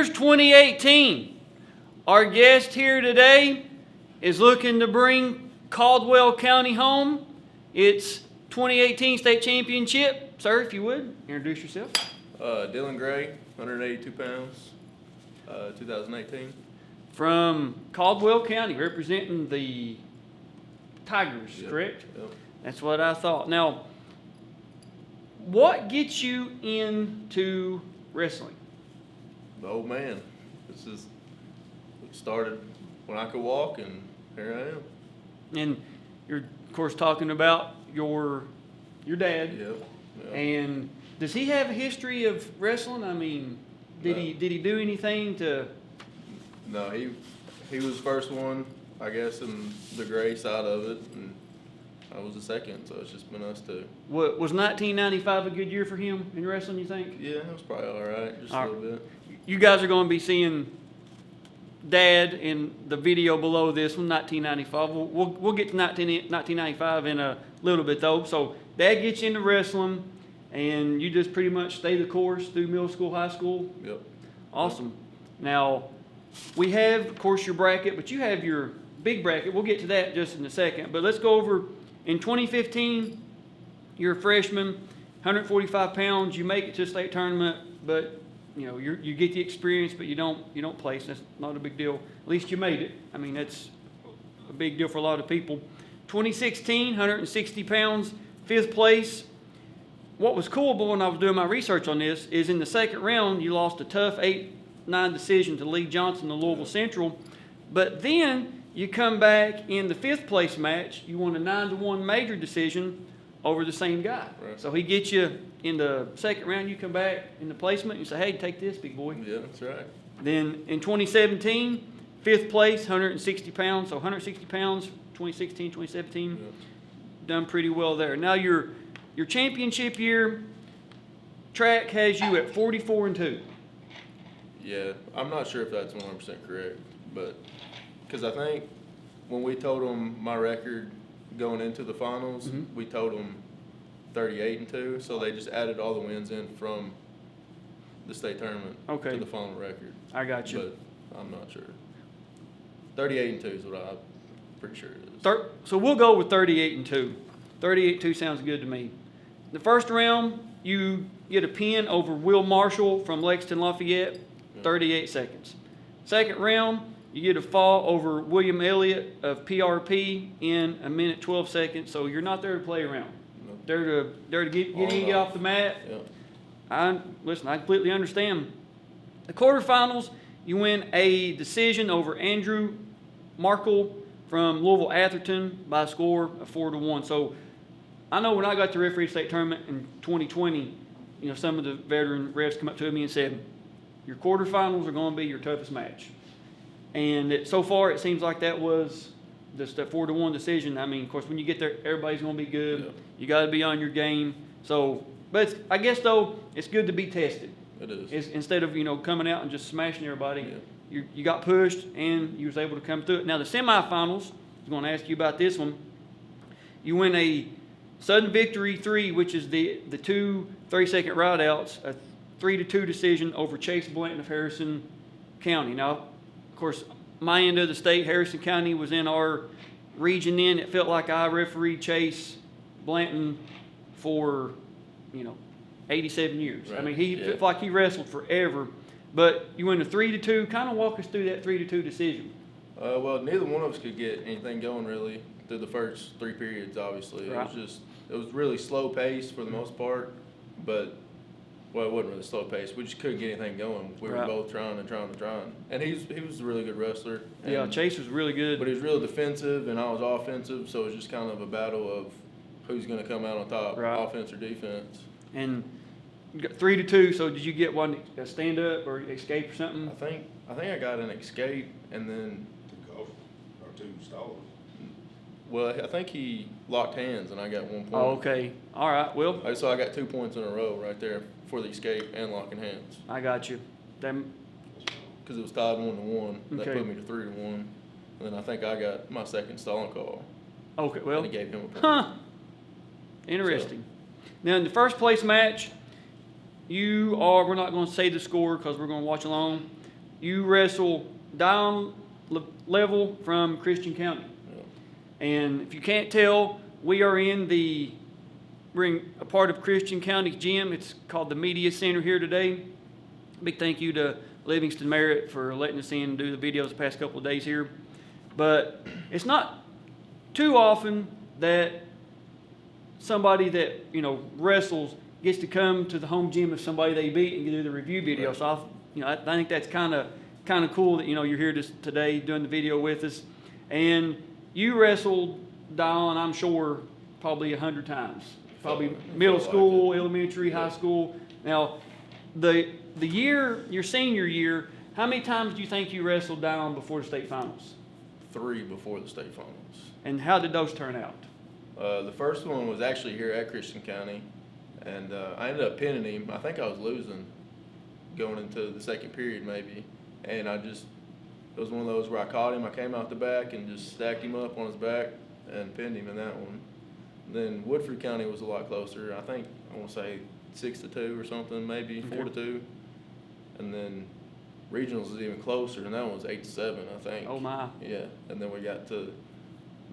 Here's 2018. Our guest here today is looking to bring Caldwell County home. It's 2018 state championship. Sir, if you would, introduce yourself. Dylan Gray, 182 pounds, 2018. From Caldwell County, representing the Tigers, Yep. correct? Yep. That's what I thought. Now, what gets you into wrestling? The old man. This is it started when I could walk, and here I am. And you're, of course, talking about your dad. Yep. Yep. And does he have a history of wrestling? I mean, did No. he do anything to? No, he was the first one, I guess, in the Gray side of it, and I was the second. So it's just been us two. What, was 1995 a good year for him in wrestling? You think? Yeah, it was probably all right, just All a little bit. You guys are going to be seeing Dad in the video below this one, 1995. We'll get to 1995 in a little bit though. So Dad gets you into wrestling, and you just pretty much stay the course through middle school, high school. Yep. Awesome. Now, we have, of course, your bracket, but you have your big bracket. We'll get to that just in a second. But let's go over, in 2015, you're a freshman, 145 pounds. You make it to a state tournament, but you know you get the experience, but you don't place. That's not a big deal. At least you made it. I mean, that's a big deal for a lot of people. 2016, 160 pounds, 5th place. What was cool, but when I was doing my research on this, is in the second round, you lost a tough 8-9 decision to Lee Johnson of Louisville Central. But then you come back in the 5th place match, you won a 9-1 major decision over the same guy. Right. So he gets you in the second round, you come back in the placement, and you say, hey, take this, big boy. Yeah, that's right. Then in 2017, 5th place, 160 pounds. So 160 pounds, 2016, 2017, Yep. done pretty well there. Now your championship year, track has you at 44-2. Yeah, I'm not sure if that's 100% correct, but because I think when we told them my record going into the finals, we told them 38-2, so they just added all the wins in from the state tournament Okay. to the final record. I got you. But I'm not sure. 38-2 is what I'm pretty sure it is. So we'll go with 38-2. 38-2 sounds good to me. The first round, you get a pin over Will Marshall from Lexington Lafayette, 38 seconds. Second round, you get a fall over William Elliott of PRP in 1 minute 12 seconds. So you're not there to play around. Nope. There to get in, get off the mat. Yep. I completely understand. The quarterfinals, you win a decision over Andrew Markle from Louisville Atherton by a score of 4-1. So I know when I got to referee state tournament in 2020, you know, some of the veteran refs come up to me and said, your quarterfinals are going to be your toughest match. And so far, it seems like that was just a 4-1 decision. I mean, of course, when you get there, everybody's going to be good. Yeah. You got to be on your game. So, but I guess though, it's good to be tested. It is. Instead of coming out and just smashing everybody. Yeah. You got pushed and you was able to come through it. Now the semifinals, I was going to ask you about this one. You win a sudden victory 3, which is the 2 30-second ride outs, a 3-2 decision over Chase Blanton of Harrison County. Now, of course, my end of the state, Harrison County was in our region then. It felt like I refereed Chase Blanton for 87 years. Right. I mean, he felt like he wrestled forever. But you went a 3-2. Kind of walk us through that 3-2 decision. Well, neither one of us could get anything going really through the first 3 periods. Obviously, Right. it was really slow paced for the most part, but well, it wasn't really slow paced. We just couldn't get anything going. We were Right. both trying. And he was a really good wrestler. Yeah, and- Chase was really good. But he was real defensive, and I was offensive, so it was just kind of a battle of who's going to come out on top, Right. offense or defense. And you got 3-2. So did you get one a stand up or escape or something? I think I got an escape, and then To go or to stall. well, I think he locked hands, and I got 1 point. Oh, okay. All right. Well, So I got 2 points in a row right there for the escape and locking hands. I got you. Them. Because it was tied 1-1. That Okay. put me to 3-1. And then I think I got my second stalling call. Okay. Well. And he gave him a point. Huh. Interesting. Now in the first place match, we're not going to say the score because we're going to watch along, you wrestle down level from Christian County. Yeah. And if you can't tell, we're in a part of Christian County gym. It's called the Media Center here today. Big thank you to Livingston Merritt for letting us in and do the videos the past couple of days here. But it's not too often that somebody that, wrestles gets to come to the home gym of somebody they beat and do the review video. Right. So I think that's kind of cool that you're here today doing the video with us. And you wrestled Dial, I'm sure, probably 100 times. Probably middle school, elementary, high school. Now, the year, your senior year, how many times do you think you wrestled down before the state finals? 3 before the state finals. And how did those turn out? The first one was actually here at Christian County, and I ended up pinning him. I think I was losing going into the second period maybe, and it was one of those where I caught him, I came out the back and just stacked him up on his back and pinned him in that one. Then Woodford County was a lot closer. I think, I want to say 6-2 or something, maybe 4-2. And then regionals was even closer, and that one was 8-7, I think. Oh my. Yeah, and then we got to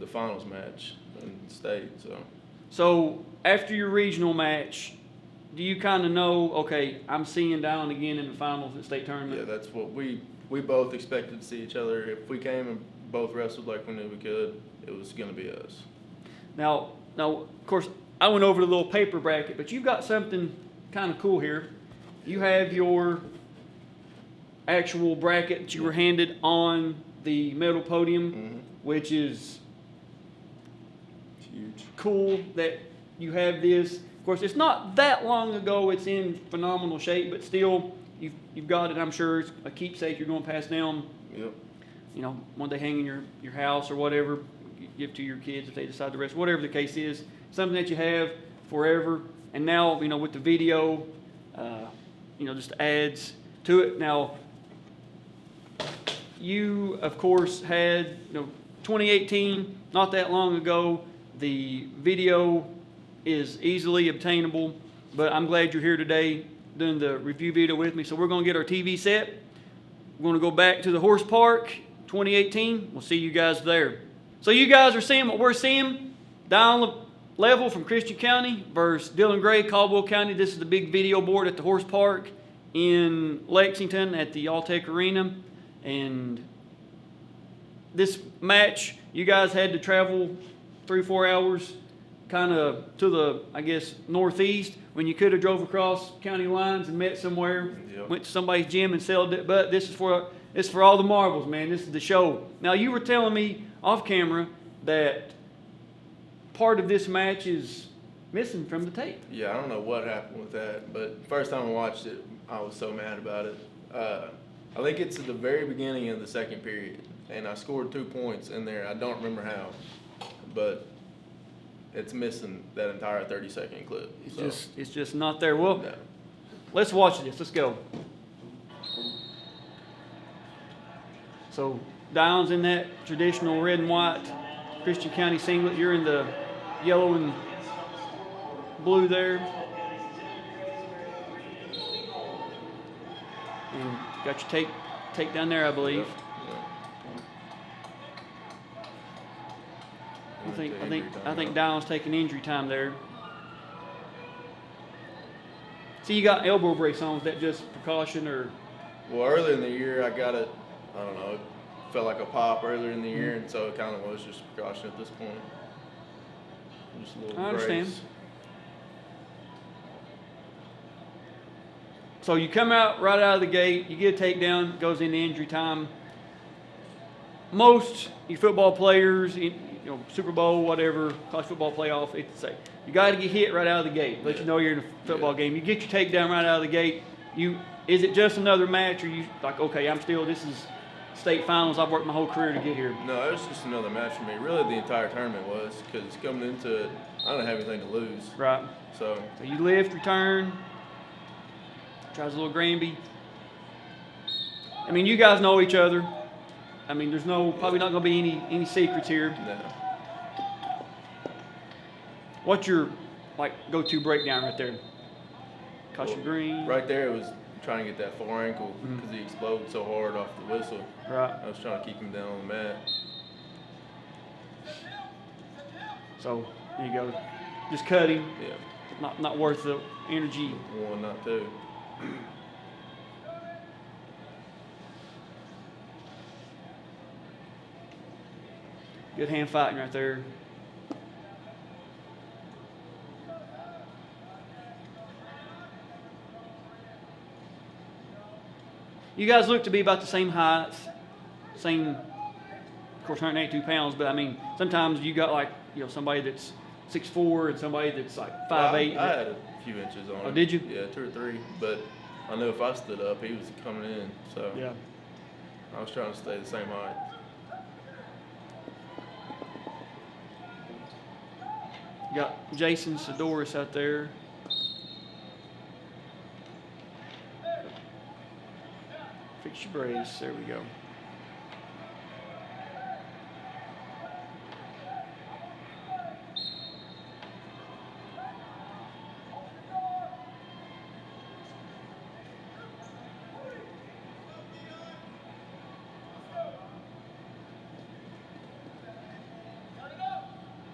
the finals match in state, so. So after your regional match, do you kind of know, okay, I'm seeing Down again in the finals at state tournament? Yeah, that's what we both expected to see each other. If we came and both wrestled like we knew we could, it was going to be us. Now, of course, I went over the little paper bracket, but you've got something kind of cool here. You have your actual bracket that you were handed on the metal podium, which is Huge. cool that you have this. Of course, it's not that long ago. It's in phenomenal shape, but still, you've got it. I'm sure it's a keepsake you're going to pass down. Yep. One day hang in your house or whatever. Give to your kids if they decide to wrestle. Whatever the case is, something that you have forever. And now, with the video, just adds to it. Now, you of course had 2018, not that long ago. The video is easily obtainable, but I'm glad you're here today doing the review video with me. So we're going to get our TV set. We're going to go back to the horse park 2018. We'll see you guys there. So you guys are seeing what we're seeing down level from Christian County versus Dillon Gray, Caldwell County. This is the big video board at the horse park in Lexington at the Alltech Arena. And this match, you guys had to travel 3-4 hours kind of to the, I guess, northeast when you could have drove across county lines and met somewhere, Yep. went to somebody's gym and sold it. But this is for all the marbles, man. This is the show. Now, you were telling me off camera that part of this match is missing from the tape. Yeah, I don't know what happened with that, but first time I watched it, I was so mad about it. I think it's at the very beginning of the second period, and I scored 2 points in there. I don't remember how, but it's missing that entire 30-second clip. It's just not there. Well, No. let's watch this. Let's go. So Downs in that traditional red and white Christian County singlet. You're in the yellow and blue there. And got your take down there, I believe. I think Downs taking injury time there. See, you got elbow brace on. Is that just precaution or? Well, earlier in the year, I got it, I don't know, it felt like a pop earlier in the year, and so it kind of was just precaution at this point. Just a little I understand. brace. So you come out right out of the gate, you get a takedown, goes into injury time. Most you football players, Super Bowl, whatever, college football playoff, it's say you got to get hit right out of the gate. Let you know you're in a football game. You get your takedown right out of the gate. Is it just another match, or you like, okay, this is state finals. I've worked my whole career to get here. No, it was just another match for me. Really, the entire tournament was, because coming into it, I don't have anything to lose. Right. So you lift, return, tries a little Granby. I mean, you guys know each other. I mean, there's probably not going to be any secrets here. no. What's your go-to breakdown right there? Caution green. Right there, it was trying to get that far ankle because he exploded so hard off the whistle. Right. I was trying to keep him down on the mat. So there you go. Just cut him. Yeah. Not worth the energy. One, not two. Good hand fighting right there. You guys look to be about the same height, same, of course, 182 pounds, but I mean, sometimes you got like, somebody that's 6'4" and somebody that's like 5'8". I had a few inches on him. Oh, did you? Yeah, 2 or 3. But I knew if I stood up, he was coming in. So Yeah. I was trying to stay the same height. You got Jason Sidoris out there. Fix your brace. There we go.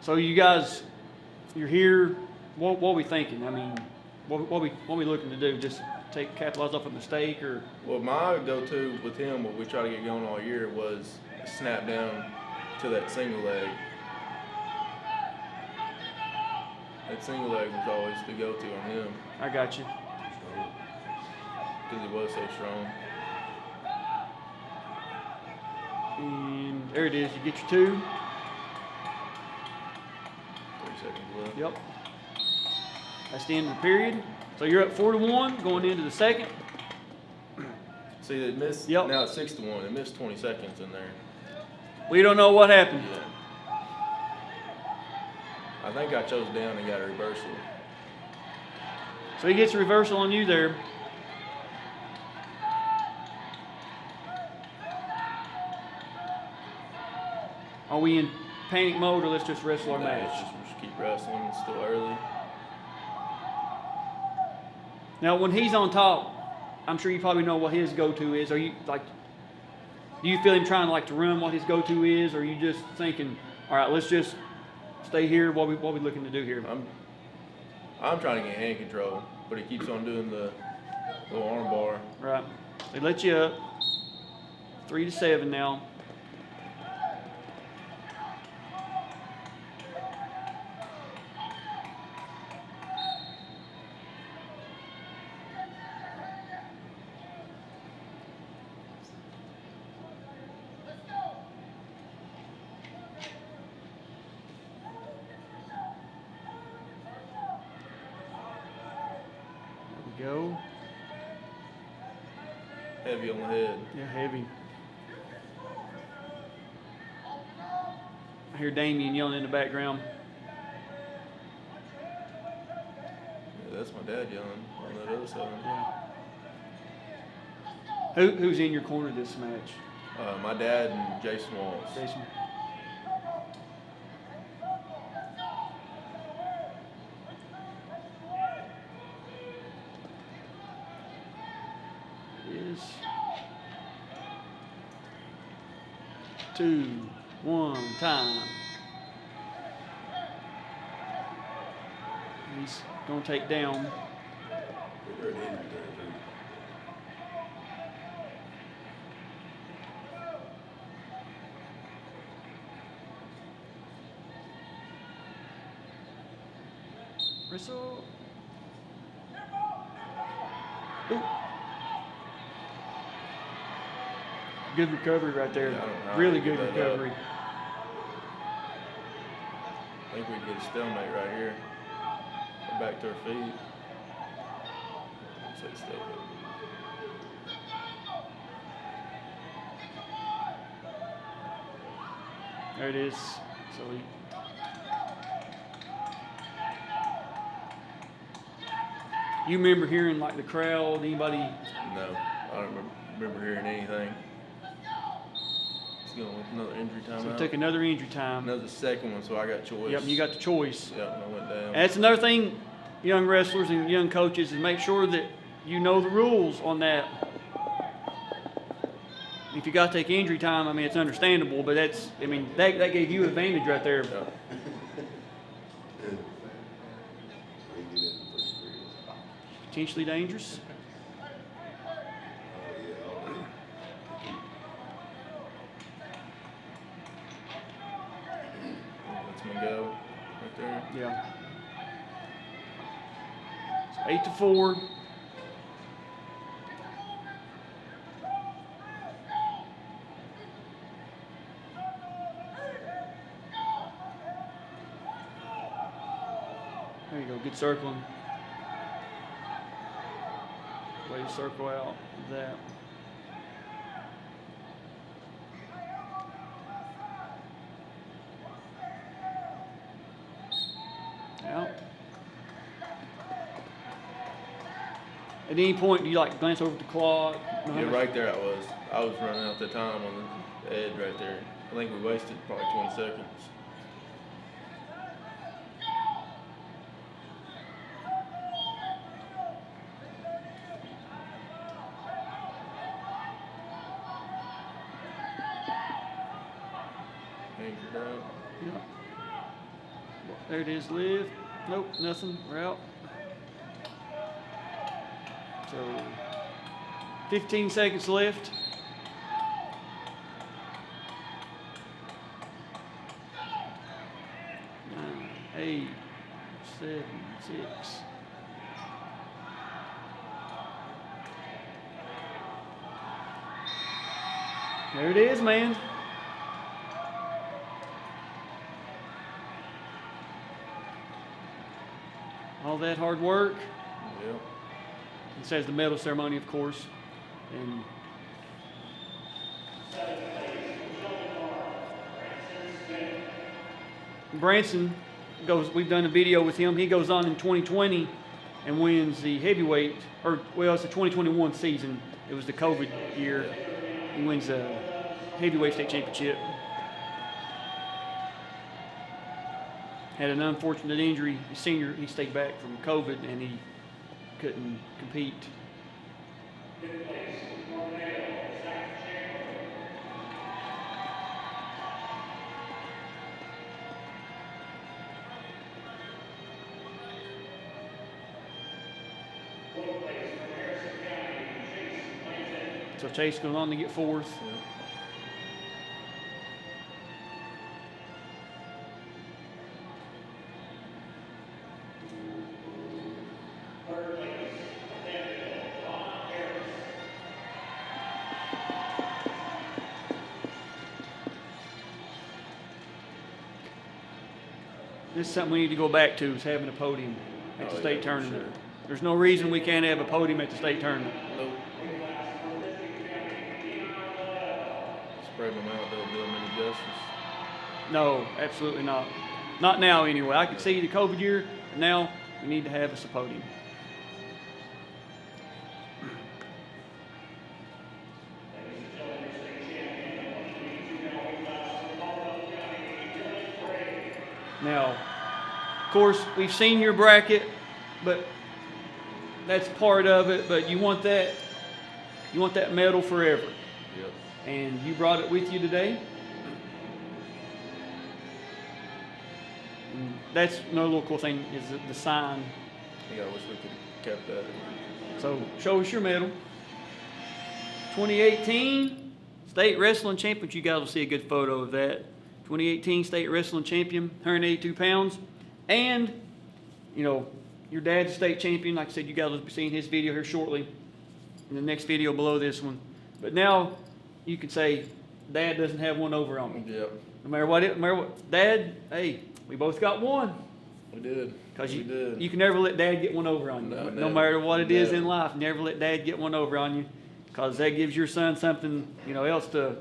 So you guys, you're here. What are we thinking? I mean, what we looking to do? Just capitalize off a mistake, or? Well, my go-to with him, what we try to get going all year, was snap down to that single leg. That single leg was always the go-to on him I got you. because he was so strong. And there it is. You get your 2. 3 seconds left. Yep. That's the end of the period. So you're up 4-1 going into the second. See, they missed. Yep. Now it's 6-1. They missed 20 seconds in there. We don't know what happened. Yeah. I think I chose down and got a reversal. So he gets a reversal on you there. Are we in panic mode, or let's just wrestle our No, match? just keep wrestling. It's still early. Now, when he's on top, I'm sure you probably know what his go-to is. Are you like, do you feel him trying to run what his go-to is, or are you just thinking, all right, let's just stay here? What we looking to do here? I'm trying to get hand control, but he keeps on doing the little arm bar. Right. They let you up. 3-7 now. Go. Heavy on the head. Yeah, heavy. I hear Damien yelling in the background. Yeah, that's my dad yelling on that other side. Yeah. Who's in your corner this match? My dad and Jason Walls. Jason. Is 2, 1, time. He's gonna take down. They're an injury there too. Whistle. Ooh. Good recovery right there. Yeah, I don't know how Really they good get that recovery. I think we can get a stalemate right here. Go back to our feet. Say step up. There it is. So he. You remember hearing the crowd? Anybody? No, I don't remember hearing anything. Let's go with another injury So timeout. it took another injury time. Another second one, so I got choice. Yep, you got the choice. Yep, and I went down. And that's another thing, young wrestlers and young coaches, is make sure that you know the rules on that. If you got to take injury time, I mean, it's understandable, but that's, I mean, that gave you advantage right there. Yeah. Potentially dangerous. Lets me go right there. Yeah. It's 8-4. There you go, good circling. Way to circle out that. Out. At any point, do you like glance over at the clock? Yeah, right there I was. I was running out the time on the edge right there. I think we wasted probably 20 seconds. Anchored out. Yeah. There it is, live. Nope, nothing. We're out. So, 15 seconds left. Nine, 8, 7, 6. There it is, man. All that hard work. Yep. It says the medal ceremony, of course. And Branson goes, we've done a video with him. He goes on in 2020 and wins the heavyweight, or well, it's the 2021 season. It was the COVID year. He wins a heavyweight state championship. Had an unfortunate injury. His senior, he stayed back from COVID and he couldn't compete. So Chase goes on to get fourth. Yep. This is something we need to go back to, is having a podium at the Oh, state yeah, for tournament. sure. There's no reason we can't have a podium at the state tournament. Nope. Spread them out, don't do them any justice. No, absolutely not. Not now anyway. I could see the COVID year, but now we need to have us a podium. Now, of course, we've seen your bracket, but that's part of it. But you want that medal forever, Yep. and you brought it with you today. And that's another little cool thing is the sign. Yeah, I wish we could have kept that. So show us your medal. 2018 state wrestling champion. You guys will see a good photo of that. 2018 state wrestling champion, 182 pounds. And, you know, your dad's a state champion. Like I said, you guys will be seeing his video here shortly in the next video below this one. But now you can say, Dad doesn't have one over on me. Yep. No matter what, Dad, hey, we both got one. We did. Because We did. you can never let Dad get one over on you. No, No never. matter what it is in Never. life, never let Dad get one over on you. Because that gives your son something, you know, else to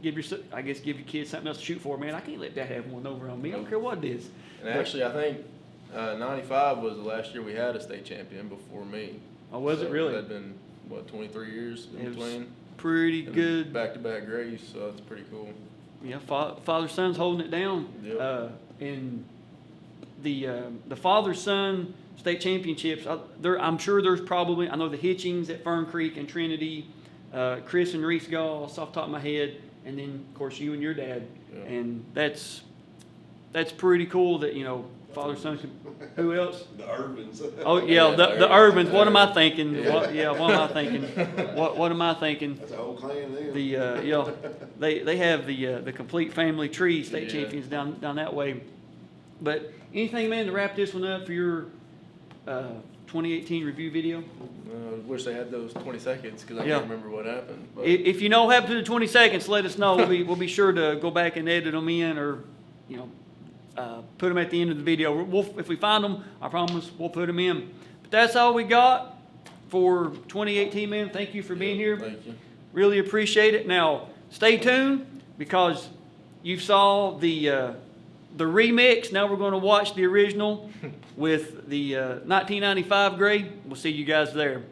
give your kids something else to shoot for. Man, I can't let Dad have one over on me. I don't care what it is. And actually, I think 95 was the last year we had a state champion before me. Oh, was it So really? That'd been, what, 23 years in It was between? pretty good. Back-to-back Grays, so that's pretty cool. Yeah, father son's holding it down. Yep. And the father-son state championships, I'm sure there's probably, I know the Hitchings at Fern Creek and Trinity, Chris and Reese Goss off the top of my head, and then, of course, you and your dad. Yeah. And that's pretty cool that, father-son can, who else? The Urbans. Oh, yeah, Yeah, the Urbans. What am I thinking? Yeah. What am I thinking? What am I thinking? That's a whole clan there. They have the complete family tree state Yeah. champions down that way. But anything, man, to wrap this one up for your 2018 review video? Wish they had those 20 seconds because I Yeah. can't remember what happened. But If you know what happened to the 20 seconds, let us know. We'll be sure to go back and edit them in, or put them at the end of the video. If we find them, I promise we'll put them in. But that's all we got for 2018, man. Thank you for being here. Thank you. Really appreciate it. Now, stay tuned because you saw the remix. Now we're going to watch the original with the 1995 grade. We'll see you guys there.